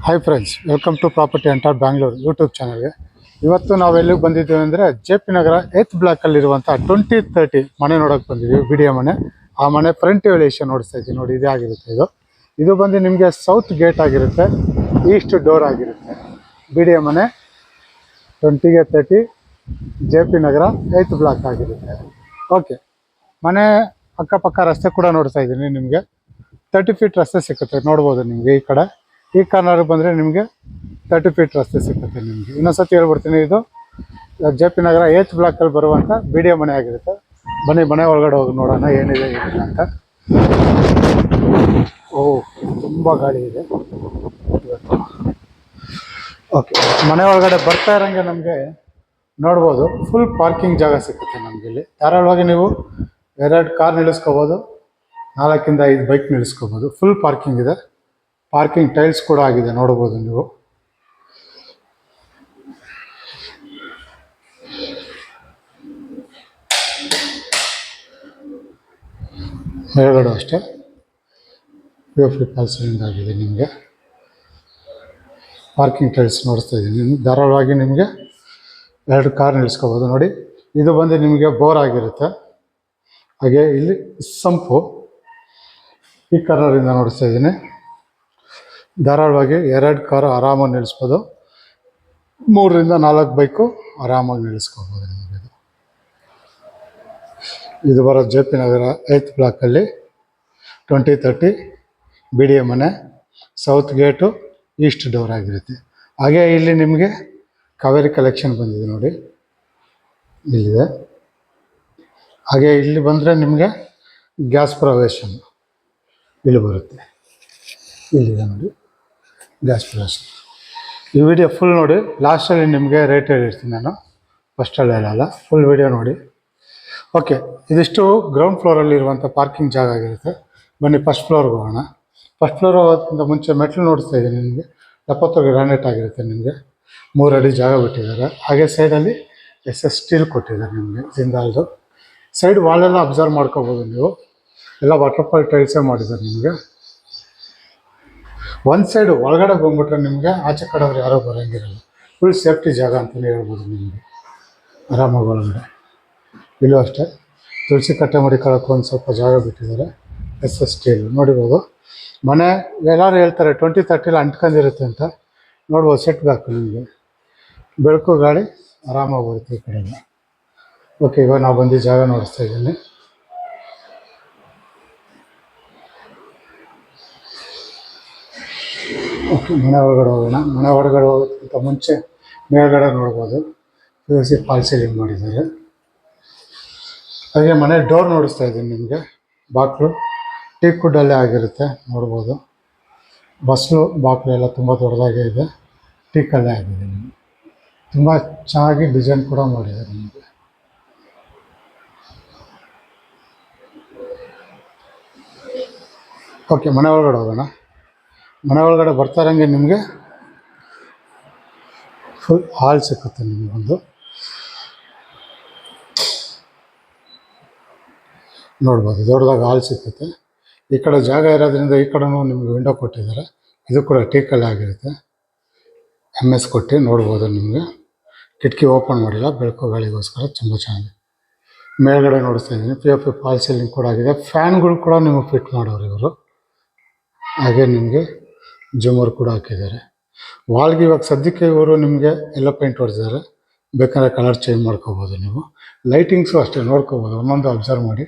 Hi friends, welcome to property under Bangalore YouTube ಚಾನಲ್ಗೆ. ಇವತ್ತು ನಾವು ಎಲ್ಲಿಗೆ ಬಂದಿದ್ದೀವಿ ಅಂದರೆ JP ನಗರ 8th ಬ್ಲಾಕಲ್ಲಿರುವಂಥ 2030 ಮನೆ ನೋಡೋಕೆ ಬಂದಿದ್ದೀವಿ. ಬಿಡಿಯ ಮನೆ. ಆ ಮನೆ ಫ್ರಂಟ್ ಎಲಿವೇಶನ್ ನೋಡಿಸ್ತಾ ಇದ್ದೀವಿ. ನೋಡಿ, ಇದೇ ಆಗಿರುತ್ತೆ. ಇದು ಬಂದು ನಿಮಗೆ ಸೌತ್ ಗೇಟ್ ಆಗಿರುತ್ತೆ, ಈಸ್ಟ್ ಡೋರ್ ಆಗಿರುತ್ತೆ. ಬಿಡಿಯ ಮನೆ 2030 JP ನಗರ 8th ಬ್ಲಾಕ್ ಆಗಿರುತ್ತೆ. ಓಕೆ, ಮನೆ ಅಕ್ಕಪಕ್ಕ ರಸ್ತೆ ಕೂಡ ನೋಡ್ತಾ ಇದ್ದೀನಿ. ನಿಮಗೆ 30 ಫೀಟ್ ರಸ್ತೆ ಸಿಗುತ್ತೆ. ನೋಡ್ಬೋದು ನಿಮಗೆ ಈ ಕಾರ್ನರ್ ಬಂದರೆ ನಿಮಗೆ 30 ಫೀಟ್ ರಸ್ತೆ ಸಿಗುತ್ತೆ. ನಿಮಗೆ ಇನ್ನೊಂದ್ಸತಿ ಹೇಳ್ಬಿಡ್ತೀನಿ, ಇದು JP ನಗರ 8th ಬ್ಲಾಕಲ್ಲಿ ಬರುವಂಥ ಬಿಡಿಯ ಮನೆ ಆಗಿರುತ್ತೆ. ಬನ್ನಿ, ಮನೆ ಒಳಗಡೆ ಹೋಗಿ ನೋಡೋಣ ಏನಿದೆ ಏನಿಲ್ಲ ಅಂತ. ತುಂಬ ಗಾಳಿ ಇದೆ. ಓಕೆ, ಮನೆ ಒಳಗಡೆ ಬರ್ತಾ ಇರೋಂಗೆ ನಮಗೆ ನೋಡ್ಬೋದು ಫುಲ್ ಪಾರ್ಕಿಂಗ್ ಜಾಗ ಸಿಗುತ್ತೆ ನಮಗೆ. ಇಲ್ಲಿ ಧಾರಾಳವಾಗಿ ನೀವು 2 ಕಾರ್ ನಿಲ್ಲಿಸ್ಕೋಬೋದು, 4 ಇಂದ 5 ಬೈಕ್ ನಿಲ್ಲಿಸ್ಕೋಬೋದು. ಫುಲ್ ಪಾರ್ಕಿಂಗ್ ಇದೆ. ಪಾರ್ಕಿಂಗ್ ಟೈಲ್ಸ್ ಕೂಡ ಆಗಿದೆ, ನೋಡ್ಬೋದು ನೀವು. ಮೇಲ್ಗಡೆ ಅಷ್ಟೇ POP ಪಾಲ್ಸಿಂಗ್ ಆಗಿದೆ. ನಿಮಗೆ ಪಾರ್ಕಿಂಗ್ ಟೈಲ್ಸ್ ನೋಡಿಸ್ತಾ ಇದ್ದೀನಿ. ಧಾರಾಳವಾಗಿ ನಿಮಗೆ 2 ಕಾರ್ ನಿಲ್ಲಿಸ್ಕೋಬೋದು. ನೋಡಿ, ಇದು ಬಂದು ನಿಮಗೆ ಬೋರ್ ಆಗಿರುತ್ತೆ. ಹಾಗೆ ಇಲ್ಲಿ ಸಂಪು ಈ ಕಾರ್ನರಿಂದ ನೋಡಿಸ್ತಾ ಇದ್ದೀನಿ. ಧಾರಾಳವಾಗಿ 2 ಕಾರು ಆರಾಮಾಗಿ ನಿಲ್ಲಿಸ್ಬೋದು. 3 ಇಂದ 4 ಬೈಕು ಆರಾಮಾಗಿ ನಿಲ್ಲಿಸ್ಕೋಬೋದು ನಿಮಗೆ. ಇದು ಬರೋ JP ನಗರ 8th ಬ್ಲಾಕಲ್ಲಿ 2030 ಬಿಡಿಯ ಮನೆ, ಸೌತ್ ಗೇಟು, ಈಸ್ಟ್ ಡೋರ್ ಆಗಿರುತ್ತೆ. ಹಾಗೆ ಇಲ್ಲಿ ನಿಮಗೆ ಕಾವೇರಿ ಕಲೆಕ್ಷನ್ ಬಂದಿದೆ. ನೋಡಿ, ಇಲ್ಲಿದೆ. ಹಾಗೆ ಇಲ್ಲಿ ಬಂದರೆ ನಿಮಗೆ ಗ್ಯಾಸ್ ಪ್ರವೇಶನ್ ಇಲ್ಲಿ ಬರುತ್ತೆ. ಇಲ್ಲಿದೆ ನೋಡಿ, ಗ್ಯಾಸ್ ಪ್ರವೇಶನ್. ಈ ವಿಡಿಯೋ ಫುಲ್ ನೋಡಿ. ಲಾಸ್ಟಲ್ಲಿ ನಿಮಗೆ ರೇಟ್ ಹೇಳಿರ್ತೀನಿ ನಾನು, ಫಸ್ಟಲ್ಲಿ ಹೇಳಲ್ಲ. ಫುಲ್ ವಿಡಿಯೋ ನೋಡಿ. ಓಕೆ, ಇದಿಷ್ಟು ಗ್ರೌಂಡ್ ಫ್ಲೋರಲ್ಲಿರುವಂಥ ಪಾರ್ಕಿಂಗ್ ಜಾಗ ಆಗಿರುತ್ತೆ. ಬನ್ನಿ ಫಸ್ಟ್ ಫ್ಲೋರ್ಗೆ ಹೋಗೋಣ. ಫಸ್ಟ್ ಫ್ಲೋರ್ ಹೋಗೋದಕ್ಕಿಂತ ಮುಂಚೆ ಮೆಟ್ಲು ನೋಡಿಸ್ತಾ ಇದ್ದೀನಿ. ನಿಮಗೆ 70 ಗ್ರಾನೈಟ್ ಆಗಿರುತ್ತೆ. ನಿಮಗೆ 3 ಅಡಿ ಜಾಗ ಬಿಟ್ಟಿದ್ದಾರೆ. ಹಾಗೆ ಸೈಡಲ್ಲಿ SS ಸ್ಟೀಲ್ ಕೊಟ್ಟಿದ್ದಾರೆ ನಿಮಗೆ, ಜಿಂದಾಲ್ದು. ಸೈಡ್ ವಾಲೆಲ್ಲ ಅಬ್ಸರ್ವ್ ಮಾಡ್ಕೋಬೋದು ನೀವು. ಎಲ್ಲ ವಾಟರ್ಫಾಲ್ ಟೈಲ್ಸೇ ಮಾಡಿದ್ದಾರೆ ನಿಮಗೆ. ಒಂದು ಸೈಡು ಒಳಗಡೆ ಬಂದ್ಬಿಟ್ರೆ ನಿಮಗೆ ಆಚೆ ಕಡೆಯವ್ರು ಯಾರೋ ಬರೋಂಗಿರಲ್ಲ. ಫುಲ್ ಸೇಫ್ಟಿ ಜಾಗ ಅಂತಲೇ ಹೇಳ್ಬೋದು ನಿಮಗೆ. ಆರಾಮಾಗಿ ಒಳಗಡೆ. ಇಲ್ಲೂ ಅಷ್ಟೇ ತುಳಸಿ ಕಟ್ಟೆ ಮಡಿಕೊಳ್ಳೋಕೆ ಒಂದು ಸ್ವಲ್ಪ ಜಾಗ ಬಿಟ್ಟಿದ್ದಾರೆ. SS ಸ್ಟೀಲ್ ನೋಡಿರ್ಬೋದು. ಮನೆ ಎಲ್ಲರೂ ಹೇಳ್ತಾರೆ 2030 ಅಂಟ್ಕೊಂಡಿರುತ್ತೆ ಅಂತ. ನೋಡ್ಬೋದು ಸೆಟ್ ಬ್ಯಾಕು ನಿಮಗೆ. ಬೆಳಕು ಗಾಳಿ ಆರಾಮಾಗಿ ಬರುತ್ತೆ ಈ ಕಡೆಯಿಂದ. ಓಕೆ, ಇವಾಗ ನಾವು ಬಂದು ಜಾಗ ನೋಡಿಸ್ತಾ ಇದ್ದೀನಿ. ಓಕೆ, ಮನೆ ಒಳಗಡೆ ಹೋಗೋಣ. ಮನೆ ಒಳಗಡೆ ಹೋಗೋದಕ್ಕಿಂತ ಮುಂಚೆ ಮೇಲ್ಗಡೆ ನೋಡ್ಬೋದು POC ಫಾಲ್ ಸೀಲಿಂಗ್ ಮಾಡಿದ್ದಾರೆ. ಹಾಗೆ ಮನೆ ಡೋರ್ ನೋಡಿಸ್ತಾ ಇದ್ದೀನಿ ನಿಮಗೆ. ಬಾಕ್ಲು ಟೀಕ್ ವುಡ್ಡಲ್ಲೇ ಆಗಿರುತ್ತೆ, ನೋಡ್ಬೋದು. ಬಾಕ್ಲು ಎಲ್ಲ ತುಂಬ ದೊಡ್ಡದಾಗೇ ಇದೆ, ಟೀಕಲ್ಲೇ ಆಗಿದೆ. ನಿಮಗೆ ತುಂಬ ಚೆನ್ನಾಗಿ ಡಿಸೈನ್ ಕೂಡ ಮಾಡಿದ್ದಾರೆ ನಿಮಗೆ. ಓಕೆ, ಮನೆ ಒಳಗಡೆ ಹೋಗೋಣ. ಮನೆ ಒಳಗಡೆ ಬರ್ತಾ ಇರೋಂಗೆ ನಿಮಗೆ ಫುಲ್ ಹಾಲ್ ಸಿಕ್ಕುತ್ತೆ ನಿಮಗೊಂದು. ನೋಡ್ಬೋದು ದೊಡ್ಡದಾಗಿ ಹಾಲ್ ಸಿಕ್ಕುತ್ತೆ. ಈ ಕಡೆ ಜಾಗ ಇರೋದ್ರಿಂದ ಈ ಕಡೆನೂ ನಿಮಗೆ ವಿಂಡೋ ಕೊಟ್ಟಿದ್ದಾರೆ. ಇದು ಕೂಡ ಟೀಕಲ್ಲೇ ಆಗಿರುತ್ತೆ, MS ಕೊಟ್ಟು. ನೋಡ್ಬೋದು ನಿಮಗೆ ಕಿಟಕಿ ಓಪನ್ ಮಾಡಿಲ್ಲ, ಬೆಳಕು ಗಾಳಿಗೋಸ್ಕರ ತುಂಬ ಚೆನ್ನಾಗಿದೆ. ಮೇಲ್ಗಡೆ ನೋಡಿಸ್ತಾ ಇದ್ದೀನಿ. POP ಫಾಲ್ ಸೀಲಿಂಗ್ ಕೂಡ ಆಗಿದೆ. ಫ್ಯಾನ್ಗಳು ಕೂಡ ನಿಮಗೆ ಫಿಟ್ ಮಾಡೋರು ಇವರು. ಹಾಗೆ ನಿಮಗೆ ಜುಮರ್ ಕೂಡ ಹಾಕಿದ್ದಾರೆ. ವಾಲ್ಗೆ ಇವಾಗ ಸದ್ಯಕ್ಕೆ ಇವರು ನಿಮಗೆ ಎಲ್ಲ ಪೇಂಟ್ ಹೊಡೆದಿದ್ದಾರೆ. ಬೇಕಾದ್ರೆ ಕಲರ್ ಚೇಂಜ್ ಮಾಡ್ಕೋಬೋದು ನೀವು. ಲೈಟಿಂಗ್ಸು ಅಷ್ಟೇ ನೋಡ್ಕೋಬೋದು, ಒಂದೊಂದು ಅಬ್ಸರ್ವ್ ಮಾಡಿ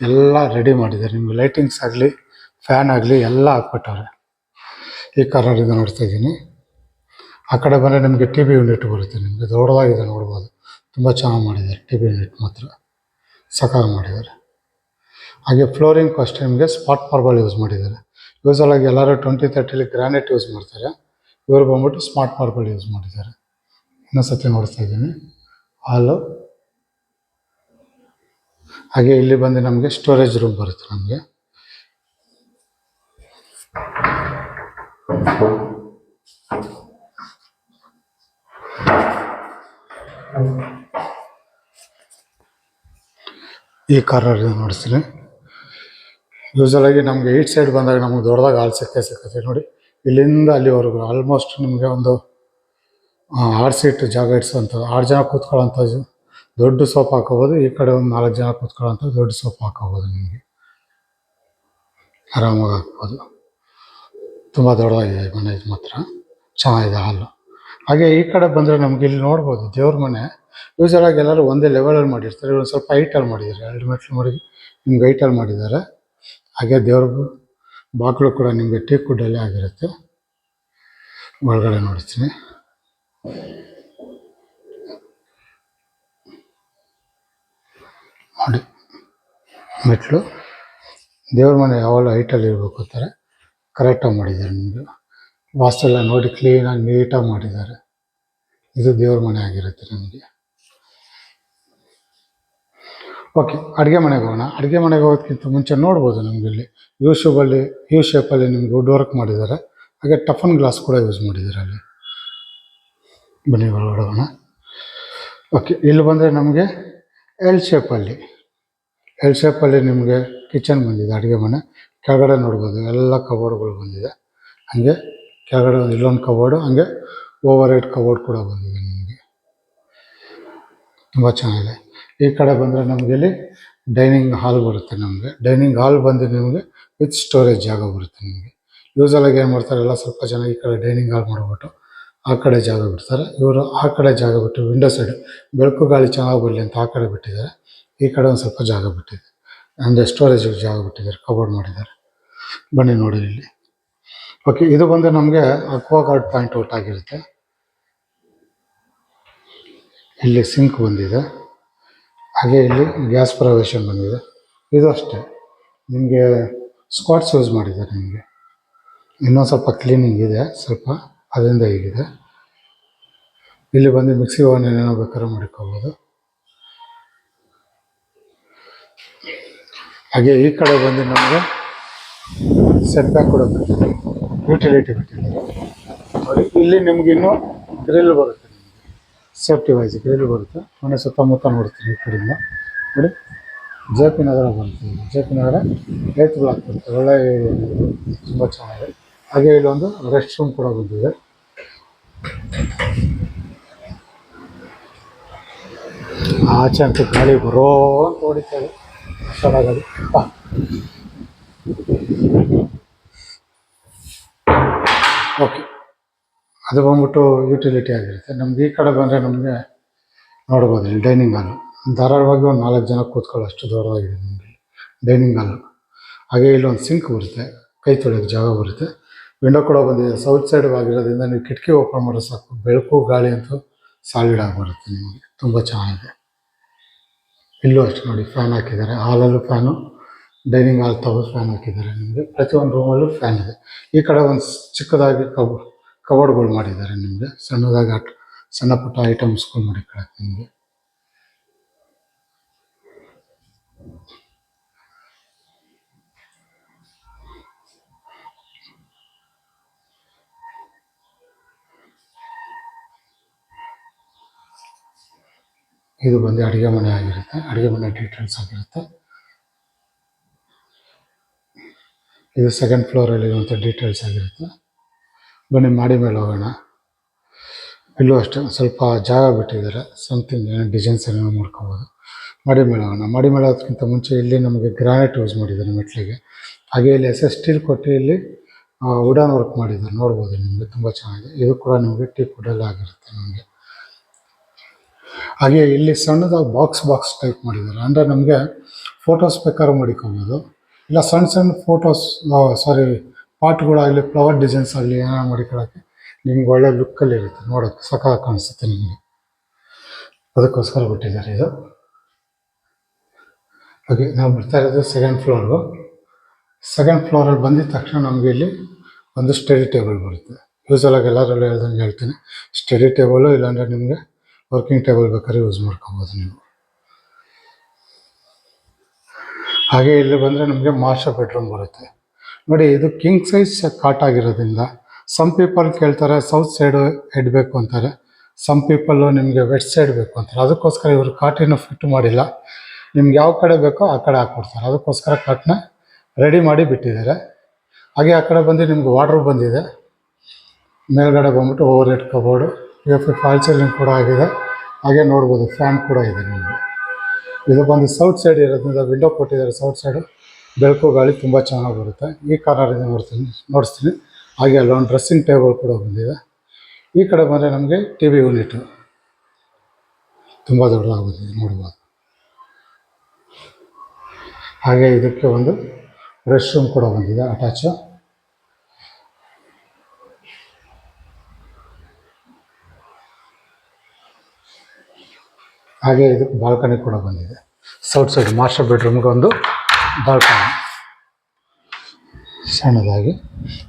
ಎಲ್ಲ ರೆಡಿ ಮಾಡಿದ್ದಾರೆ ನಿಮಗೆ. ಲೈಟಿಂಗ್ಸ್ ಆಗಲಿ, ಫ್ಯಾನ್ ಆಗಲಿ ಎಲ್ಲ ಹಾಕ್ಬಿಟ್ಟವ್ರೆ. ಈ ಕಾರ್ನರಿಂದ ನೋಡ್ತಾ ಇದ್ದೀನಿ. ಆ ಕಡೆ ಬಂದರೆ ನಿಮಗೆ TV ಯೂನಿಟ್ ಬರುತ್ತೆ. ನಿಮಗೆ ದೊಡ್ಡದಾಗಿದೆ, ನೋಡ್ಬೋದು. ತುಂಬ ಚೆನ್ನಾಗಿ ಮಾಡಿದ್ದಾರೆ. TV ಯೂನಿಟ್ ಮಾತ್ರ ಸಖಾಗಿ ಮಾಡಿದ್ದಾರೆ. ಹಾಗೆ ಫ್ಲೋರಿಂಗ್ ಅಷ್ಟೇ ನಿಮಗೆ ಸ್ಪಾಟ್ ಮಾರ್ಬಲ್ ಯೂಸ್ ಮಾಡಿದ್ದಾರೆ. ಯೂಸಲಾಗಿ ಎಲ್ಲರೂ 2030 ಗ್ರಾನೈಟ್ ಯೂಸ್ ಮಾಡ್ತಾರೆ. ಇವರು ಬಂದ್ಬಿಟ್ಟು ಸ್ಮಾರ್ಟ್ ಮಾರ್ಬಲ್ ಯೂಸ್ ಮಾಡಿದ್ದಾರೆ. ಇನ್ನೊಂದ್ಸತಿ ನೋಡ್ತಾ ಇದ್ದೀನಿ ಹಾಲು. ಹಾಗೆ ಇಲ್ಲಿ ಬಂದು ನಮಗೆ ಸ್ಟೋರೇಜ್ ರೂಮ್ ಬರುತ್ತೆ. ನಮಗೆ ಈ ಕಾರ್ನರ್ ನೋಡಿಸ್ತೀನಿ. ಯೂಸಲಾಗಿ ನಮಗೆ ಈಟ್ ಸೈಡ್ ಬಂದಾಗ ನಮಗೆ ದೊಡ್ಡದಾಗಿ ಹಾಲ್ ಸಿಕ್ಕುತ್ತೆ. ನೋಡಿ, ಇಲ್ಲಿಂದ ಅಲ್ಲಿವರೆಗೂ ಆಲ್ಮೋಸ್ಟ್ ನಿಮಗೆ ಒಂದು 6 ಸೀಟ್ ಜಾಗ ಇಡ್ಸೋಂಥ 6 ಜನ ಕೂತ್ಕೊಳ್ಳೋಂಥ ದೊಡ್ಡ ಸೋಫಾ ಹಾಕೋಬೋದು. ಈ ಕಡೆ ಒಂದು 4 ಜನ ಕೂತ್ಕೊಳ್ಳೋಂಥ ದೊಡ್ಡ ಸೋಫಾ ಹಾಕೋಬೋದು. ನಿಮಗೆ ಆರಾಮಾಗಿ ಹಾಕ್ಬೋದು. ತುಂಬ ದೊಡ್ಡದಾಗಿದೆ ಮನೆ ಮಾತ್ರ, ಚೆನ್ನಾಗಿದೆ ಹಾಲು. ಹಾಗೆ ಈ ಕಡೆ ಬಂದರೆ ನಮ್ಗೆ ಇಲ್ಲಿ ನೋಡ್ಬೋದು ದೇವ್ರ ಮನೆ. ಯೂಶಲಾಗಿ ಎಲ್ಲರೂ ಒಂದೇ ಲೆವೆಲಲ್ಲಿ ಮಾಡಿರ್ತಾರೆ, ಒಂದು ಸ್ವಲ್ಪ ಹೈಟಲ್ಲಿ ಮಾಡಿದ್ದಾರೆ, 2 ಮೆಟ್ಲು ಮಾಡಿ ನಿಮ್ಗೆ ಹೈಟಲ್ಲಿ ಮಾಡಿದ್ದಾರೆ. ಹಾಗೆ ದೇವ್ರ ಬಾಗಿಲು ಕೂಡ ನಿಮಗೆ ಟೀಕ್ ವುಡ್ಡಲ್ಲೇ ಆಗಿರುತ್ತೆ. ಒಳಗಡೆ ನೋಡ್ತೀನಿ. ನೋಡಿ ಮೆಟ್ಲು, ದೇವ್ರ ಮನೆ ಯಾವಾಗಲೂ ಹೈಟಲ್ಲಿ ಇರಬೇಕು ಆ ಥರ ಕರೆಕ್ಟಾಗಿ ಮಾಡಿದ್ದಾರೆ. ನಿಮಗೆ ವಾಸ್ತೆಲ್ಲ ನೋಡಿ ಕ್ಲೀನಾಗಿ ನೀಟಾಗಿ ಮಾಡಿದ್ದಾರೆ. ಇದು ದೇವ್ರ ಮನೆ ಆಗಿರುತ್ತೆ ನಮಗೆ. ಓಕೆ, ಅಡುಗೆ ಮನೆಗೆ ಹೋಗೋಣ. ಅಡುಗೆ ಮನೆಗೆ ಹೋಗೋದಕ್ಕಿಂತ ಮುಂಚೆ ನೋಡ್ಬೋದು ನಮಗೆ ಇಲ್ಲಿ ಯು ಶೇಪಲ್ಲಿ ನಿಮಗೆ ವುಡ್ ವರ್ಕ್ ಮಾಡಿದ್ದಾರೆ. ಹಾಗೆ ಟಫನ್ ಗ್ಲಾಸ್ ಕೂಡ ಯೂಸ್ ಮಾಡಿದ್ದಾರೆ ಅಲ್ಲಿ. ಬನ್ನಿ ಒಳಗಡೆ ಹೋಗೋಣ. ಓಕೆ, ಇಲ್ಲಿ ಬಂದರೆ ನಮಗೆ ಎಲ್ ಶೇಪಲ್ಲಿ ನಿಮಗೆ ಕಿಚನ್ ಬಂದಿದೆ, ಅಡುಗೆ ಮನೆ. ಕೆಳಗಡೆ ನೋಡ್ಬೋದು ಎಲ್ಲ ಕಬೋರ್ಡ್ಗಳು ಬಂದಿದೆ. ಹಾಗೆ ಕೆಳಗಡೆ ಇಲ್ಲೊಂದು ಕಬೋರ್ಡು, ಹಾಗೆ ಓವರ್ ಹೆಡ್ ಕಬೋರ್ಡ್ ಕೂಡ ಬಂದಿದೆ ನಿಮಗೆ. ತುಂಬ ಚೆನ್ನಾಗಿದೆ. ಈ ಕಡೆ ಬಂದರೆ ನಮಗೆ ಇಲ್ಲಿ ಡೈನಿಂಗ್ ಹಾಲ್ ಬರುತ್ತೆ. ನಮಗೆ ಡೈನಿಂಗ್ ಹಾಲ್ ಬಂದು ನಿಮಗೆ ವಿತ್ ಸ್ಟೋರೇಜ್ ಜಾಗ ಬರುತ್ತೆ. ನಿಮಗೆ ಯೂಸಲಾಗಿ ಏನು ಮಾಡ್ತಾರೆ, ಎಲ್ಲ ಸ್ವಲ್ಪ ಜನ ಈ ಕಡೆ ಡೈನಿಂಗ್ ಹಾಲ್ ಮಾಡಿಬಿಟ್ಟು ಆ ಕಡೆ ಜಾಗ ಬಿಡ್ತಾರೆ. ಇವರು ಆ ಕಡೆ ಜಾಗ ಬಿಟ್ಟು ವಿಂಡೋ ಸೈಡ್ ಬೆಳಕು ಗಾಳಿ ಚೆನ್ನಾಗಿ ಬರಲಿ ಅಂತ ಆ ಕಡೆ ಬಿಟ್ಟಿದ್ದಾರೆ. ಈ ಕಡೆ ಒಂದು ಸ್ವಲ್ಪ ಜಾಗ ಬಿಟ್ಟಿದೆ, ಅಂದರೆ ಸ್ಟೋರೇಜ್ ಜಾಗ ಬಿಟ್ಟಿದ್ದಾರೆ, ಕಬೋರ್ಡ್ ಮಾಡಿದ್ದಾರೆ. ಬನ್ನಿ ನೋಡಿ ಇಲ್ಲಿ. ಓಕೆ, ಇದು ಬಂದು ನಮಗೆ ಅಕ್ವಾಗಾರ್ಡ್ ಪಾಯಿಂಟ್ ಔಟ್ ಆಗಿರುತ್ತೆ. ಇಲ್ಲಿ ಸಿಂಕ್ ಬಂದಿದೆ, ಹಾಗೆ ಇಲ್ಲಿ ಗ್ಯಾಸ್ ಪ್ರೊವಿಷನ್ ಬಂದಿದೆ. ಇದು ಅಷ್ಟೇ, ನಿಮಗೆ ಸ್ಕ್ವಾಟ್ಸ್ ಯೂಸ್ ಮಾಡಿದ್ದಾರೆ. ನಿಮಗೆ ಇನ್ನೊಂದು ಸ್ವಲ್ಪ ಕ್ಲೀನಿಂಗ್ ಇದೆ, ಸ್ವಲ್ಪ ಅದರಿಂದ ಹೀಗಿದೆ. ಇಲ್ಲಿ ಬಂದು ಮಿಕ್ಸಿ ಓವನ್ ಏನೇನೋ ಬೇಕಾದ್ರೂ ಮಾಡ್ಕೋಬೋದು. ಹಾಗೆ ಈ ಕಡೆ ಬಂದು ನಮಗೆ ಸೆಟ್ ಬ್ಯಾಕ್ ಕೂಡ ಬಿಟ್ಟಿದ್ದಾರೆ, ಯುಟಿಲಿಟಿ ಬಿಟ್ಟಿದ್ದಾರೆ. ನೋಡಿ ಇಲ್ಲಿ ನಿಮ್ಗೆ ಇನ್ನೂ ಗ್ರಿಲ್ ಬರುತ್ತೆ, ನಿಮಗೆ ಸೇಫ್ಟಿ ವೈಸ್ ಗ್ರಿಲ್ ಬರುತ್ತೆ. ಮನೆ ಸುತ್ತಮುತ್ತ ನೋಡ್ತೀನಿ ಈ ಕಡೆಯಿಂದ. ನೋಡಿ ಜೆ ಪಿ ನಗರ ಬರುತ್ತೆ, ಜೆ ಪಿ ನಗರ 8th ಬ್ಲಾಕ್ ಬರುತ್ತೆ. ಒಳ್ಳೆ ತುಂಬ ಚೆನ್ನಾಗಿದೆ. ಹಾಗೆ ಇಲ್ಲೊಂದು ರೆಸ್ಟ್ ರೂಮ್ ಕೂಡ ಬಂದಿದೆ. ಆಚೆ ಅಂತೂ ಗಾಳಿ ಬರೋ ಅಂತ ಹೊಡಿತಾರೆ, ಚೆನ್ನಾಗದು. ಓಕೆ, ಅದು ಬಂದ್ಬಿಟ್ಟು ಯುಟಿಲಿಟಿ ಆಗಿರುತ್ತೆ. ನಮ್ಗೆ ಈ ಕಡೆ ಬಂದರೆ ನಮಗೆ ನೋಡ್ಬೋದು ಇಲ್ಲಿ ಡೈನಿಂಗ್ ಹಾಲು. ಧಾರಾಳವಾಗಿ ಒಂದು 4 ಜನ ಕೂತ್ಕೊಳ್ಳೋ ಅಷ್ಟು ದೂರವಾಗಿದೆ ನಮಗೆ ಡೈನಿಂಗ್ ಹಾಲು. ಹಾಗೆ ಇಲ್ಲೊಂದು ಸಿಂಕ್ ಬರುತ್ತೆ, ಕೈ ತೊಳೆಯೋಕ್ಕೆ ಜಾಗ ಬರುತ್ತೆ. ವಿಂಡೋ ಕೂಡ ಬಂದಿದೆ, ಸೌತ್ ಸೈಡ್ ಆಗಿರೋದ್ರಿಂದ ನೀವು ಕಿಟಕಿ ಓಪನ್ ಮಾಡೋ ಸಾಕು, ಬೆಳಕು ಗಾಳಿ ಅಂತೂ ಸಾಲಿಡ್ ಆಗಿ ಬರುತ್ತೆ ನಿಮಗೆ. ತುಂಬ ಚೆನ್ನಾಗಿದೆ. ಇಲ್ಲೂ ಅಷ್ಟು ನೋಡಿ ಫ್ಯಾನ್ ಹಾಕಿದ್ದಾರೆ, ಹಾಲಲ್ಲೂ ಫ್ಯಾನು, ಡೈನಿಂಗ್ ಹಾಲ್ ತಗೊಂಡು ಫ್ಯಾನ್ ಹಾಕಿದ್ದಾರೆ. ನಿಮಗೆ ಪ್ರತಿಯೊಂದು ರೂಮಲ್ಲೂ ಫ್ಯಾನ್ ಇದೆ. ಈ ಕಡೆ ಒಂದು ಚಿಕ್ಕದಾಗಿ ಕಬೋರ್ಡ್ಗಳು ಮಾಡಿದ್ದಾರೆ ನಿಮಗೆ, ಸಣ್ಣದಾಗಿ ಸಣ್ಣ ಪುಟ್ಟ ಐಟಮ್ಸ್ಗಳು ಮಾಡಿ ಕೊಡಕ್ಕೆ ನಿಮಗೆ. ಇದು ಬಂದು ಅಡುಗೆ ಮನೆ ಆಗಿರುತ್ತೆ, ಅಡುಗೆ ಮನೆ ಡೀಟೇಲ್ಸ್ ಆಗಿರುತ್ತೆ. ಇದು 2nd ಫ್ಲೋರಲ್ಲಿರುವಂಥ ಡೀಟೇಲ್ಸ್ ಆಗಿರುತ್ತೆ. ಬನ್ನಿ ಮಾಡಿ ಮೇಲೆ ಹೋಗೋಣ. ಇಲ್ಲೂ ಅಷ್ಟೇ ಸ್ವಲ್ಪ ಜಾಗ ಬಿಟ್ಟಿದ್ದಾರೆ, ಸಮಥಿಂಗ್ ಏನೋ ಡಿಸೈನ್ಸ್ ಏನೋ ಮಾಡ್ಕೋಬೋದು. ಮಾಡಿ ಮೇಲೆ ಹೋಗೋಣ. ಮಾಡಿ ಮೇಲೆ ಹೋಗೋದಕ್ಕಿಂತ ಮುಂಚೆ ಇಲ್ಲಿ ನಮಗೆ ಗ್ರಾನೈಟ್ ಯೂಸ್ ಮಾಡಿದ್ದಾರೆ ಮೆಟ್ಲಿಗೆ. ಹಾಗೆ ಇಲ್ಲಿ ಸ್ಟೀಲ್ ಕೊಟ್ಟು ಇಲ್ಲಿ ವುಡನ್ ವರ್ಕ್ ಮಾಡಿದ್ದಾರೆ, ನೋಡ್ಬೋದು ನಿಮಗೆ. ತುಂಬ ಚೆನ್ನಾಗಿದೆ. ಇದು ಕೂಡ ನಿಮಗೆ ಟೀಕ್ ವುಡಲ್ಲೇ ಆಗಿರುತ್ತೆ ನಮಗೆ. ಹಾಗೆ ಇಲ್ಲಿ ಸಣ್ಣದಾಗಿ ಬಾಕ್ಸ್ ಟೈಪ್ ಮಾಡಿದ್ದಾರೆ, ಅಂದರೆ ನಮಗೆ ಫೋಟೋಸ್ ಬೇಕಾದ್ರೂ ಮಾಡಿಕೊಬೋದು. ಇಲ್ಲ ಸಣ್ಣ ಫೋಟೋಸ್ ಪಾಟ್ಗಳಾಗಲಿ, ಫ್ಲವರ್ ಡಿಸೈನ್ಸ್ ಆಗಲಿ ಏನೋ ಮಾಡಿಕೊಳ್ಳೋಕ್ಕೆ ನಿಮ್ಗೆ ಒಳ್ಳೆ ಲುಕ್ಕಲ್ಲಿ ಇರುತ್ತೆ, ನೋಡೋಕ್ಕೆ ಸಖತ್ತಾಗಿ ಕಾಣಿಸುತ್ತೆ ನಿಮಗೆ. ಅದಕ್ಕೋಸ್ಕರ ಬಿಟ್ಟಿದ್ದಾರೆ ಇದು. ಹಾಗೆ ನಾವು ಬರ್ತಾ ಇರೋದು 2nd ಫ್ಲೋರ್ಗು. 2nd ಫ್ಲೋರಲ್ಲಿ ಬಂದಿದ ತಕ್ಷಣ ನಮಗೆ ಇಲ್ಲಿ ಒಂದು ಸ್ಟಡಿ ಟೇಬಲ್ ಬರುತ್ತೆ. ಯೂಸಲಾಗಿ ಎಲ್ಲರಲ್ಲೂ ಹೇಳ್ತೀನಿ, ಸ್ಟಡಿ ಟೇಬಲು ಇಲ್ಲಾಂದರೆ ನಿಮಗೆ ವರ್ಕಿಂಗ್ ಟೇಬಲ್ ಬೇಕಾದ್ರೆ ಯೂಸ್ ಮಾಡ್ಕೊಬೋದು ನೀವು. ಹಾಗೆ ಇಲ್ಲಿ ಬಂದರೆ ನಮಗೆ ಮಾಸ್ಟರ್ ಬೆಡ್ರೂಮ್ ಬರುತ್ತೆ. ನೋಡಿ ಇದು ಕಿಂಗ್ ಸೈಜ್ ಕಾಟ್ ಆಗಿರೋದ್ರಿಂದ ಸಮ್ ಪೀಪಲ್ ಕೇಳ್ತಾರೆ ಸೌತ್ ಸೈಡು ಹೆಡ್ ಬೇಕು ಅಂತಾರೆ, ಸಮ್ ಪೀಪಲ್ಲು ನಿಮಗೆ ವೆಸ್ಟ್ ಸೈಡ್ ಬೇಕು ಅಂತಾರೆ. ಅದಕ್ಕೋಸ್ಕರ ಇವರು ಕಾಟಿನ ಫಿಟ್ ಮಾಡಿಲ್ಲ, ನಿಮ್ಗೆ ಯಾವ ಕಡೆ ಬೇಕೋ ಆ ಕಡೆ ಹಾಕ್ಕೊಡ್ತಾರೆ. ಅದಕ್ಕೋಸ್ಕರ ಕಾಟನ್ನ ರೆಡಿ ಮಾಡಿ ಬಿಟ್ಟಿದ್ದಾರೆ. ಹಾಗೆ ಆ ಕಡೆ ಬಂದು ನಿಮ್ಗೆ ವಾರ್ಡ್ರೋಬ್ ಬಂದಿದೆ. ಮೇಲ್ಗಡೆ ಬಂದ್ಬಿಟ್ಟು over head cupboard, P fall ceiling ಕೂಡ ಆಗಿದೆ. ಹಾಗೆ ನೋಡ್ಬೋದು ಫ್ಯಾನ್ ಕೂಡ ಇದೆ ನಿಮಗೆ. ಇದು ಬಂದು ಸೌತ್ ಸೈಡ್ ಇರೋದ್ರಿಂದ ವಿಂಡೋ ಕೊಟ್ಟಿದ್ದಾರೆ. ಸೌತ್ ಸೈಡು ಬೆಳಕು ಗಾಳಿ ತುಂಬ ಚೆನ್ನಾಗಿ ಬರುತ್ತೆ. ಈ ಕಾರ್ನರಿಂದ ನೋಡಿಸ್ತೀನಿ. ಹಾಗೆ ಅಲ್ಲೊಂದು ಡ್ರೆಸ್ಸಿಂಗ್ ಟೇಬಲ್ ಕೂಡ ಬಂದಿದೆ. ಈ ಕಡೆ ಬಂದರೆ ನಮಗೆ ಟಿ ವಿ ಯೂನಿಟು ತುಂಬ ದೊಡ್ಡದಾಗಿದೆ ನೋಡ್ಬೋದು. ಹಾಗೆ ಇದಕ್ಕೆ ಒಂದು ರೆಸ್ಟ್ ರೂಮ್ ಕೂಡ ಬಂದಿದೆ ಅಟ್ಯಾಚು. ಹಾಗೆ ಇದಕ್ಕೆ ಬಾಲ್ಕನಿ ಕೂಡ ಬಂದಿದೆ. ಸೌತ್ ಸೈಡ್ ಮಾಸ್ಟರ್ ಬೆಡ್ರೂಮ್ಗೆ ಒಂದು ಬಾಲ್ಕನಿ ಸಣ್ಣದಾಗಿ.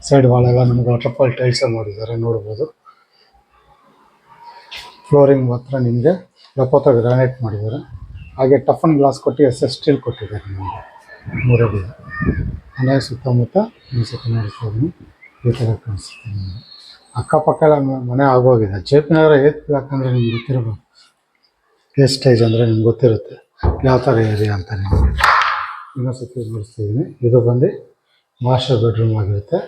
ಸೈಡ್ ವಾಲೆಲ್ಲ ನಮಗೆ ವಾಟರ್ಫಾಲ್ ಟೈಲ್ಸ್ ಮಾಡಿದ್ದಾರೆ ನೋಡ್ಬೋದು. ಫ್ಲೋರಿಂಗ್ ಮಾತ್ರ ನಿಮಗೆ ಲಪೋತ ಗ್ರಾನೈಟ್ ಮಾಡಿದ್ದಾರೆ. ಹಾಗೆ ಟಫನ್ ಗ್ಲಾಸ್ ಕೊಟ್ಟು SS ಸ್ಟೀಲ್ ಕೊಟ್ಟಿದ್ದಾರೆ ನಿಮಗೆ. ಮೂರಡಿದೆ ಮನೆ ಸುತ್ತಮುತ್ತ ಅನಿಸುತ್ತೆ ನೋಡ್ಬೋದು. ಈ ಥರ ಕಾಣಿಸುತ್ತೆ ನಿಮಗೆ. ಅಕ್ಕಪಕ್ಕ ಎಲ್ಲ ಮನೆ ಆಗೋಗಿದೆ. JP ನಗರ ಏತ್ ಯಾಕಂದರೆ ನಿಮ್ಗೆ ಗೊತ್ತಿರಬೇಕು. ಸ್ಟೇಜ್ ಅಂದರೆ ನಿಮ್ಗೆ ಗೊತ್ತಿರುತ್ತೆ ಯಾವ ಥರ ಏರಿಯಾ ಅಂತ. ನಿಮಗೆ ಇನ್ನೊಂದು ಸತಿ ನೋಡಿಸ್ತಿದ್ದೀನಿ. ಇದು ಬಂದು ಮಾಸ್ಟರ್ ಬೆಡ್ರೂಮ್ ಆಗಿರುತ್ತೆ.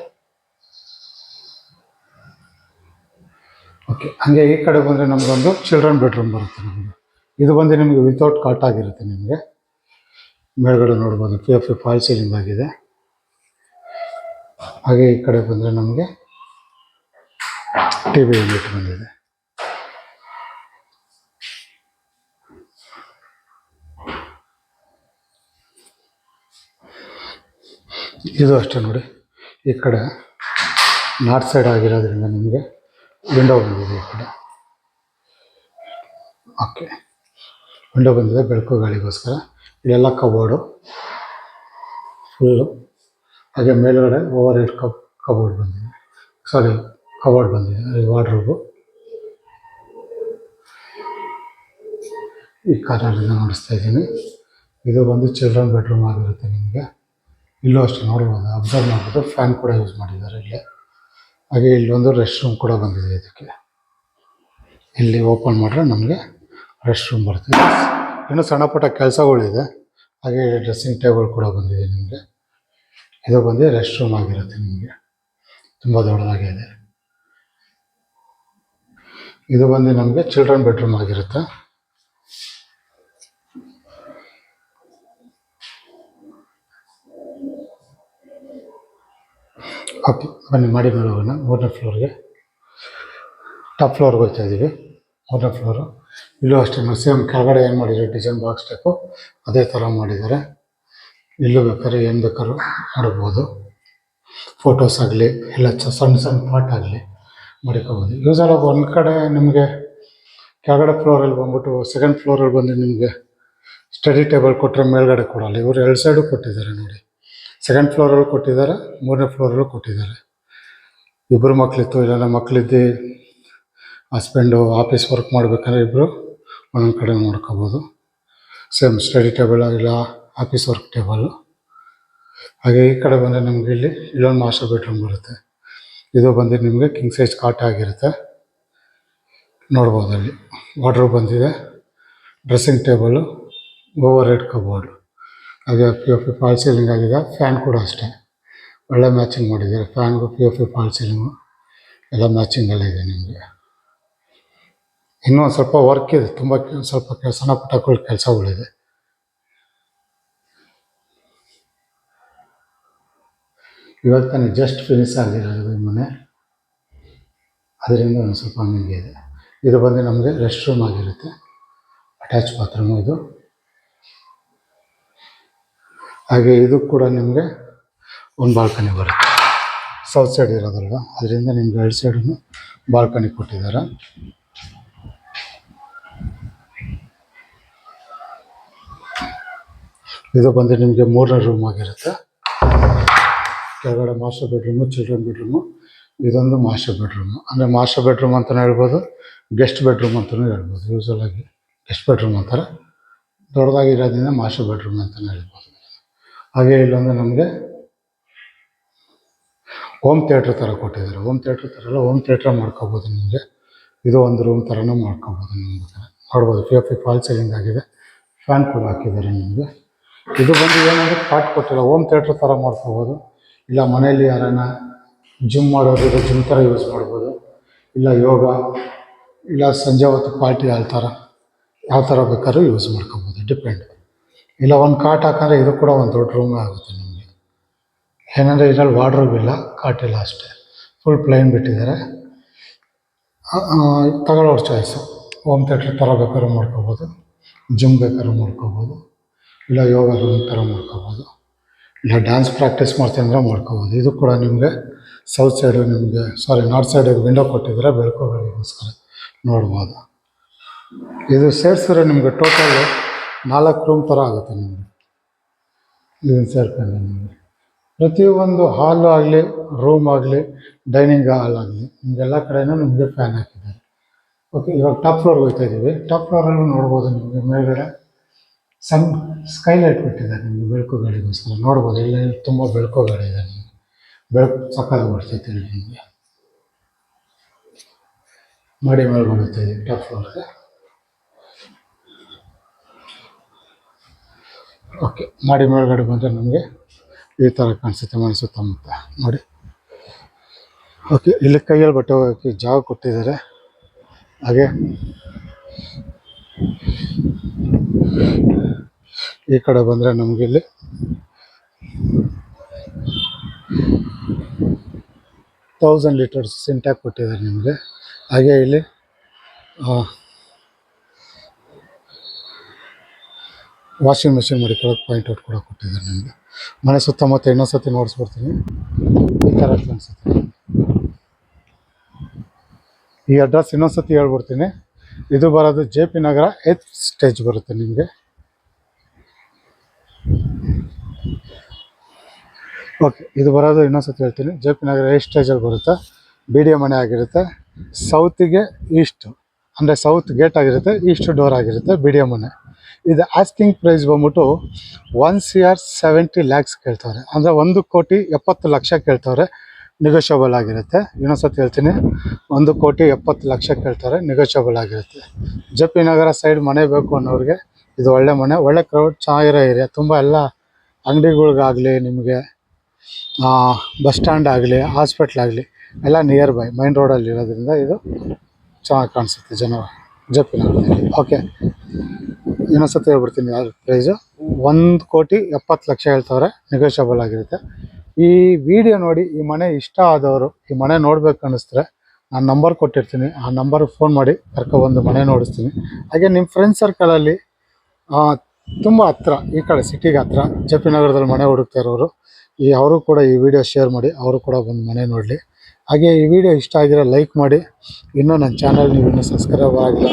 ಓಕೆ, ಹಾಗೆ ಈ ಕಡೆ ಬಂದರೆ ನಮಗೊಂದು ಚಿಲ್ಡ್ರನ್ ಬೆಡ್ರೂಮ್ ಬರುತ್ತೆ ನಮಗೆ. ಇದು ಬಂದು ನಿಮಗೆ ವಿತೌಟ್ ಕಾಟ್ ಆಗಿರುತ್ತೆ ನಿಮಗೆ. ಮೇಲ್ಗಡೆ ನೋಡ್ಬೋದು POP ಫಾಲ್ ಸೀಲಿಂಗ್ ಆಗಿದೆ. ಹಾಗೆ ಈ ಕಡೆ ಬಂದರೆ ನಮಗೆ TV ಯೂನಿಟ್ ಬಂದಿದೆ. ಇದು ಅಷ್ಟೇ ನೋಡಿ. ಈ ಕಡೆ ನಾರ್ತ್ ಸೈಡ್ ಆಗಿರೋದ್ರಿಂದ ನಿಮಗೆ ವಿಂಡೋ ಬಂದಿದೆ ಈ ಕಡೆ. ಓಕೆ, ವಿಂಡೋ ಬಂದಿದೆ ಬೆಳಕು ಗಾಳಿಗೋಸ್ಕರ. ಇದೆಲ್ಲ ಕಬೋರ್ಡು ಫುಲ್ಲು. ಹಾಗೆ ಮೇಲ್ಗಡೆ ಓವರ್ ಹೆಡ್ ಕಬೋರ್ಡ್ ಬಂದಿದೆ. ಕಬೋರ್ಡ್ ಬಂದಿದೆ. ವಾರ್ಡ್ರೋಬು ಈ ಕಾರ್ನರಿಂದ ನೋಡಿಸ್ತಾ ಇದ್ದೀನಿ. ಇದು ಬಂದು ಚಿಲ್ಡ್ರನ್ ಬೆಡ್ರೂಮ್ ಆಗಿರುತ್ತೆ ನಿಮಗೆ. ಇಲ್ಲೂ ಅಷ್ಟೇ ನೋಡ್ಬೋದು, ಅಬ್ಸರ್ವ್ ಮಾಡ್ಬೋದು. ಫ್ಯಾನ್ ಕೂಡ ಯೂಸ್ ಮಾಡಿದ್ದಾರೆ ಇಲ್ಲಿ. ಹಾಗೆ ಇಲ್ಲೊಂದು ರೆಸ್ಟ್ ರೂಮ್ ಕೂಡ ಬಂದಿದೆ. ಇದಕ್ಕೆ ಇಲ್ಲಿ ಓಪನ್ ಮಾಡಿದ್ರೆ ನಮಗೆ ರೆಸ್ಟ್ ರೂಮ್ ಬರುತ್ತೆ. ಇನ್ನೂ ಸಣ್ಣ ಪುಟ್ಟ ಕೆಲಸಗಳಿದೆ. ಹಾಗೆ ಡ್ರೆಸ್ಸಿಂಗ್ ಟೇಬಲ್ ಕೂಡ ಬಂದಿದೆ ನಿಮಗೆ. ಇದು ಬಂದು ರೆಸ್ಟ್ ರೂಮ್ ಆಗಿರುತ್ತೆ ನಿಮಗೆ. ತುಂಬ ದೊಡ್ಡದಾಗಿದೆ. ಇದು ಬಂದು ನಮಗೆ ಚಿಲ್ಡ್ರನ್ ಬೆಡ್ರೂಮ್ ಆಗಿರುತ್ತೆ. ಓಕೆ, ಬನ್ನಿ ಮಾಡಿ ಹೋಗೋಣ. 3ನೇ ಫ್ಲೋರ್ಗೆ, ಟಾಪ್ ಫ್ಲೋರ್ಗೆ ಹೋಗ್ತಾ ಇದ್ದೀವಿ. 3ನೇ ಫ್ಲೋರು. ಇಲ್ಲೂ ಅಷ್ಟೇ ಸೇಮ್ ಕೆಳಗಡೆ ಏನು ಮಾಡಿದ್ದಾರೆ ಡಿಸೈನ್ ಬಾಕ್ಸ್ ಟೈಪು ಅದೇ ಥರ ಮಾಡಿದ್ದಾರೆ. ಇಲ್ಲೂ ಬೇಕಾದ್ರೆ ಏನು ಬೇಕಾದ್ರೂ ಮಾಡ್ಬೋದು. ಫೋಟೋಸ್ ಆಗಲಿ ಇಲ್ಲ ಸಣ್ಣ ಸಣ್ಣ ಪಾಟ್ ಆಗಲಿ ಮಾಡ್ಕೋಬೋದು. ಯೂಸಲ್ ಆಗಿ ಒಂದು ಕಡೆ ನಿಮಗೆ ಕೆಳಗಡೆ ಫ್ಲೋರಲ್ಲಿ ಬಂದ್ಬಿಟ್ಟು ಸೆಕೆಂಡ್ ಫ್ಲೋರಲ್ಲಿ ಬಂದು ನಿಮಗೆ ಸ್ಟಡಿ ಟೇಬಲ್ ಕೊಟ್ಟರೆ ಮೇಲ್ಗಡೆ ಕೊಡಲ್ಲ. ಇವರು 2 ಸೈಡು ಕೊಟ್ಟಿದ್ದಾರೆ ನೋಡಿ. ಸೆಕೆಂಡ್ ಫ್ಲೋರಲ್ಲಿ ಕೊಟ್ಟಿದ್ದಾರೆ, 3ನೇ ಫ್ಲೋರಲ್ಲೂ ಕೊಟ್ಟಿದ್ದಾರೆ. ಇಬ್ಬರು ಮಕ್ಕಳಿತ್ತು, ಇಲ್ಲ ಮಕ್ಕಳಿದ್ದು ಹಸ್ಬೆಂಡು ಆಫೀಸ್ ವರ್ಕ್ ಮಾಡಬೇಕಂದ್ರೆ ಇಬ್ಬರು ಒಂದೊಂದು ಕಡೆ ನೋಡ್ಕೋಬೋದು. ಸೇಮ್ ಸ್ಟಡಿ ಟೇಬಲ್ ಇಲ್ಲ ಆಫೀಸ್ ವರ್ಕ್ ಟೇಬಲು. ಹಾಗೆ ಈ ಕಡೆ ಬಂದರೆ ನಮಗೆ ಇಲ್ಲೊಂದು ಮಾಸ್ಟರ್ ಬೆಡ್ರೂಮ್ ಬರುತ್ತೆ. ಇದು ಬಂದು ನಿಮಗೆ ಕಿಂಗ್ ಸೈಜ್ ಕಾಟ್ ಆಗಿರುತ್ತೆ ನೋಡ್ಬೋದು. ಅಲ್ಲಿ ವಾರ್ಡ್ರೋಬ್ ಬಂದಿದೆ, dressing table, over head cupboard. ಹಾಗೆ POP ಫಾಲ್ ಸೀಲಿಂಗ್ ಆಗಿದೆ. ಫ್ಯಾನ್ ಕೂಡ ಅಷ್ಟೇ ಒಳ್ಳೆ ಮ್ಯಾಚಿಂಗ್ ಮಾಡಿದ್ದಾರೆ. ಫ್ಯಾನ್ಗೂ POP ಫಾಲ್ ಸೀಲಿಂಗು ಎಲ್ಲ ಮ್ಯಾಚಿಂಗೆಲ್ಲ ಇದೆ ನಿಮಗೆ. ಇನ್ನೂ ಒಂದು ಸ್ವಲ್ಪ ವರ್ಕ್ ಇದೆ, ತುಂಬ ಸ್ವಲ್ಪ ಸಣ್ಣ ಪುಟ್ಟ ಕೆಲಸಗಳಿದೆ. ಇವಾಗ ತಾನೇ ಜಸ್ಟ್ ಫಿನಿಶ್ ಆಗಿರೋದು ಈ ಮನೆ, ಅದರಿಂದ ಒಂದು ಸ್ವಲ್ಪ ಹಂಗೆ ಇದೆ. ಇದು ಬಂದು ನಮಗೆ ರೆಸ್ಟ್ ರೂಮ್ ಆಗಿರುತ್ತೆ, ಅಟ್ಯಾಚ್ ಬಾತ್ರೂಮು ಇದು. ಹಾಗೆ ಇದು ಕೂಡ ನಿಮಗೆ ಒಂದು ಬಾಲ್ಕನಿ ಬರುತ್ತೆ. ಸೌತ್ ಸೈಡ್ ಇರೋದಲ್ವ, ಅದರಿಂದ ನಿಮ್ಗೆ 2 ಸೈಡೂ ಬಾಲ್ಕನಿ ಕೊಟ್ಟಿದ್ದಾರೆ. ಇದು ಬಂದು ನಿಮಗೆ 3ನೇ ರೂಮ್ ಆಗಿರುತ್ತೆ. ಕೆಳಗಡೆ ಮಾಸ್ಟರ್ ಬೆಡ್ರೂಮು, ಚಿಲ್ಡ್ರನ್ ಬೆಡ್ರೂಮು. ಇದೊಂದು ಮಾಸ್ಟರ್ ಬೆಡ್ರೂಮು. ಅಂದರೆ ಮಾಸ್ಟರ್ ಬೆಡ್ರೂಮ್ ಅಂತಲೇ ಹೇಳ್ಬೋದು, ಗೆಸ್ಟ್ ಬೆಡ್ರೂಮ್ ಅಂತಲೂ ಹೇಳ್ಬೋದು. ಯೂಸಲ್ ಆಗಿ ಗೆಸ್ಟ್ ಬೆಡ್ರೂಮ್ ಅಂತಾರೆ, ದೊಡ್ಡದಾಗಿರೋದ್ರಿಂದ ಮಾಸ್ಟರ್ ಬೆಡ್ರೂಮ್ ಅಂತಲೇ ಹೇಳ್ಬೋದು. ಹಾಗೆ ಇಲ್ಲೊಂದು ನಮಗೆ ಹೋಮ್ ಥಿಯೇಟ್ರ್ ಥರ ಕೊಟ್ಟಿದ್ದಾರೆ. ಹೋಮ್ ಥಿಯೇಟ್ರ್ ಥರ ಎಲ್ಲ ಹೋಮ್ ಥಿಯೇಟ್ರ್ ಮಾಡ್ಕೋಬೋದು ನಿಮಗೆ. ಇದು ಒಂದು ರೂಮ್ ಥರನೂ ಮಾಡ್ಕೋಬೋದು ನಿಮಗೆ. ನೋಡ್ಬೋದು POP ಫಾಲ್ ಸೀಲಿಂಗ್ ಆಗಿದೆ. ಫ್ಯಾನ್ ಕೂಡ ಹಾಕಿದ್ದಾರೆ ನಿಮಗೆ. ಇದು ಬಂದು ಏನಂದರೆ ಕಾಟ್ ಕೊಟ್ಟಿಲ್ಲ, ಹೋಮ್ ಥಿಯೇಟ್ರ್ ಥರ ಮಾಡ್ಕೋಬೋದು. ಇಲ್ಲ ಮನೆಯಲ್ಲಿ ಯಾರನ್ನ ಜಿಮ್ ಮಾಡೋರಿಗೆ ಜಿಮ್ ಥರ ಯೂಸ್ ಮಾಡ್ಬೋದು, ಇಲ್ಲ ಯೋಗ, ಇಲ್ಲ ಸಂಜೆ ಹೊತ್ತು ಪಾರ್ಟಿ ಹಾಲ್ ಥರ ಯಾವ ಥರ ಬೇಕಾದ್ರೂ ಯೂಸ್ ಮಾಡ್ಕೊಬೋದು, ಡಿಪೆಂಡ್. ಇಲ್ಲ ಒಂದು ಕಾಟ್ ಹಾಕಂದ್ರೆ ಇದು ಕೂಡ ಒಂದು ದೊಡ್ಡ ರೂಮೇ ಆಗುತ್ತೆ ನಿಮಗೆ. ಏನಂದರೆ ಇದರಲ್ಲಿ ವಾರ್ಡ್ರೋಬ್ ಇಲ್ಲ, ಕಾಟಿಲ್ಲ ಅಷ್ಟೇ, ಫುಲ್ ಪ್ಲೈನ್ ಬಿಟ್ಟಿದ್ದಾರೆ. ತಗೊಳ್ಳೋರು ಚಾಯ್ಸು, ಹೋಮ್ ಥಿಯೇಟ್ರ್ ಥರ ಬೇಕಾದ್ರೂ ಮಾಡ್ಕೋಬೋದು, ಜಿಮ್ ಬೇಕಾದ್ರೂ ಮಾಡ್ಕೋಬೋದು, ಇಲ್ಲ ಯೋಗ ರೂಮ್ ಥರ ಮಾಡ್ಕೋಬೋದು, ಇಲ್ಲ ಡ್ಯಾನ್ಸ್ ಪ್ರಾಕ್ಟೀಸ್ ಮಾಡ್ತೀನಿ ಅಂದರೆ ಮಾಡ್ಕೋಬೋದು. ಇದು ಕೂಡ ನಿಮಗೆ ಸೌತ್ ಸೈಡು ನಿಮಗೆ ನಾರ್ತ್ ಸೈಡಿಗೆ ವಿಂಡೋ ಕೊಟ್ಟಿದ್ದಾರೆ, ಬೆಳ್ಕೋಗಳಿಗೋಸ್ಕರ ನೋಡ್ಬೋದು. ಇದು ಸೇರಿಸಿದ್ರೆ ನಿಮಗೆ ಟೋಟಲ್ 4 ರೂಮ್ ಥರ ಆಗುತ್ತೆ ನಿಮಗೆ. ಇದನ್ನು ಸೇರ್ಕೊಂಡು ನಿಮಗೆ ಪ್ರತಿಯೊಂದು ಹಾಲು ಆಗಲಿ, ರೂಮ್ ಆಗಲಿ, ಡೈನಿಂಗ್ ಹಾಲ್ ಆಗಲಿ, ನಿಮಗೆಲ್ಲ ಕಡೆಯೂ ನಿಮಗೆ ಫ್ಯಾನ್ ಹಾಕಿದ್ದಾರೆ. ಓಕೆ, ಇವಾಗ ಟಾಪ್ ಫ್ಲೋರ್ಗೆ ಹೋಗ್ತಾ ಇದ್ದೀವಿ. ಟಾಪ್ ಫ್ಲೋರಲ್ಲೂ ನೋಡ್ಬೋದು ನಿಮಗೆ ಮೇಲ್ಗಡೆ ಸ್ಕೈಲೈಟ್ ಬಿಟ್ಟಿದ್ದಾರೆ ನಿಮಗೆ ಬೆಳಕುಗಳಿಗೋಸ್ಕರ ನೋಡ್ಬೋದು. ಇಲ್ಲಿ ತುಂಬ ಬೆಳಕುಗಳಿದೆ, ನಿಮಗೆ ಬೆಳಕು ಸಕ್ಕತ್ತಾಗಿ ಬರ್ತೈತೆ ಇಲ್ಲಿ ನಿಮಗೆ. ಮಾಡಿ ಮೇಲೆ ಹೋಗ್ತಾ ಇದ್ದೀವಿ ಟಾಪ್ ಫ್ಲೋರ್ಗೆ. ಓಕೆ, ಮಾಡಿ ಮೇಲ್ಗಡೆ ಬಂದರೆ ನಮಗೆ ಈ ಥರ ಕಾಣಿಸುತ್ತೆ ಮನೆ ಸುತ್ತಮುತ್ತ ನೋಡಿ. ಓಕೆ, ಇಲ್ಲಿ ಕೈಯಲ್ಲಿ ಬಟ್ಟೆ ಹೋಗೋಕ್ಕೆ ಜಾಗ ಕೊಟ್ಟಿದ್ದಾರೆ. ಹಾಗೆ ಈ ಕಡೆ ಬಂದರೆ ನಮಗೆ ಇಲ್ಲಿ $1000 ಸಿಂಟ್ಯಾಕ್ ಕೊಟ್ಟಿದ್ದಾರೆ ನಿಮಗೆ. ಹಾಗೆ ಇಲ್ಲಿ ವಾಷಿಂಗ್ ಮಿಷಿನ್ ಮಡಿಕೊಳ್ಳೋಕೆ ಪಾಯಿಂಟ್ ಔಟ್ ಕೂಡ ಕೊಟ್ಟಿದ್ದಾರೆ ನಿಮಗೆ. ಮನೆ ಸುತ್ತಮುತ್ತ ಇನ್ನೊಂದ್ಸತಿ ನೋಡಿಸ್ಬಿಡ್ತೀನಿ. ಈ ಥರ ಕಾಣಿಸುತ್ತೆ. ಈ ಅಡ್ರೆಸ್ ಇನ್ನೊಂದ್ಸತಿ ಹೇಳ್ಬಿಡ್ತೀನಿ. ಇದು ಬರೋದು JP ನಗರ 8th ಸ್ಟೇಜ್ ಬರುತ್ತೆ ನಿಮಗೆ. ಓಕೆ, ಇದು ಬರೋದು ಇನ್ನೊಂದ್ಸತಿ ಹೇಳ್ತೀನಿ. JP ನಗರ 8th ಸ್ಟೇಜಲ್ಲಿ ಬರುತ್ತೆ. BDA ಮನೆ ಆಗಿರುತ್ತೆ. ಸೌತಿಗೆ ಈಸ್ಟ್ ಅಂದರೆ ಸೌತ್ ಗೇಟ್ ಆಗಿರುತ್ತೆ, ಈಸ್ಟ್ ಡೋರ್ ಆಗಿರುತ್ತೆ BDA ಮನೆ. ಇದು ಆಸ್ಕಿಂಗ್ ಪ್ರೈಸ್ ಬಂದ್ಬಿಟ್ಟು 1,70 lakhs ಕೇಳ್ತವ್ರೆ, ಅಂದರೆ 1,70,00,000 ಕೇಳ್ತವ್ರೆ. ನೆಗೋಷಿಯಬಲ್ ಆಗಿರುತ್ತೆ. ಇನ್ನೊಂದ್ಸತಿ ಹೇಳ್ತೀನಿ, 1,70,00,000 ಕೇಳ್ತಾರೆ, ನೆಗೋಷಿಯಬಲ್ ಆಗಿರುತ್ತೆ. JP ನಗರ ಸೈಡ್ ಮನೆ ಬೇಕು ಅನ್ನೋರಿಗೆ ಇದು ಒಳ್ಳೆ ಮನೆ, ಒಳ್ಳೆ ಕ್ರೌಡ್, ಚೆನ್ನಾಗಿರೋ ಏರಿಯಾ. ತುಂಬ ಎಲ್ಲ ಅಂಗಡಿಗಳ್ಗಾಗಲಿ, ನಿಮಗೆ ಬಸ್ ಸ್ಟ್ಯಾಂಡ್ ಆಗಲಿ, ಹಾಸ್ಪಿಟ್ಲ್ ಆಗಲಿ ಎಲ್ಲ ನಿಯರ್ ಬೈ ಮೈನ್ ರೋಡಲ್ಲಿ ಇರೋದ್ರಿಂದ ಇದು ಚೆನ್ನಾಗಿ ಕಾಣಿಸುತ್ತೆ JP ನಗರದಲ್ಲಿ. ಓಕೆ, ಇನ್ನೊಂದ್ಸತಿ ಹೇಳ್ಬಿಡ್ತೀನಿ ಯಾರು ಪ್ರೈಸು. 1,70,00,000 ಹೇಳ್ತವ್ರೆ, ನೆಗೋಷಿಯಬಲ್ ಆಗಿರುತ್ತೆ. ಈ ವಿಡಿಯೋ ನೋಡಿ ಈ ಮನೆ ಇಷ್ಟ ಆದವರು, ಈ ಮನೆ ನೋಡ್ಬೇಕು ಅನ್ನಿಸ್ತಾರೆ, ನಾನು ನಂಬರ್ ಕೊಟ್ಟಿರ್ತೀನಿ, ಆ ನಂಬರ್ಗೆ ಫೋನ್ ಮಾಡಿ ಕರ್ಕೊಬಂದು ಮನೆ ನೋಡಿಸ್ತೀನಿ. ಹಾಗೆ ನಿಮ್ಮ ಫ್ರೆಂಡ್ ಸರ್ಕಲಲ್ಲಿ ತುಂಬ ಹತ್ರ, ಈ ಕಡೆ ಸಿಟಿಗೆ ಹತ್ರ JP ನಗರದಲ್ಲಿ ಮನೆ ಹುಡುಕ್ತಾ ಇರೋರು ಅವರು ಕೂಡ ಈ ವಿಡಿಯೋ ಶೇರ್ ಮಾಡಿ, ಅವರು ಕೂಡ ಬಂದು ಮನೆ ನೋಡಲಿ. ಹಾಗೆ ಈ ವಿಡಿಯೋ ಇಷ್ಟ ಆಗಿರೋ ಲೈಕ್ ಮಾಡಿ. ಇನ್ನೂ ನನ್ನ ಚಾನಲ್ ನೀವು ಇನ್ನೂ ಸಬ್ಸ್ಕ್ರೈಬರ್ ಆಗಿಲ್ಲ,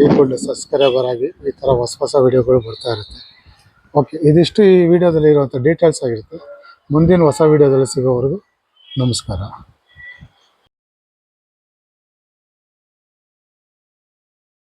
ಈ ಕೂಡಲೇ ಸಬ್ಸ್ಕ್ರೈಬರ್ ಆಗಿ. ಈ ಥರ ಹೊಸ ವಿಡಿಯೋಗಳು ಬರ್ತಾ ಇರುತ್ತೆ. ಓಕೆ, ಇದಿಷ್ಟು ಈ ವಿಡಿಯೋದಲ್ಲಿ ಇರುವಂಥ ಡೀಟೇಲ್ಸ್ ಆಗಿರುತ್ತೆ. ಮುಂದಿನ ಹೊಸ ವಿಡಿಯೋದಲ್ಲಿ ಸಿಗೋವರೆಗೂ ನಮಸ್ಕಾರ.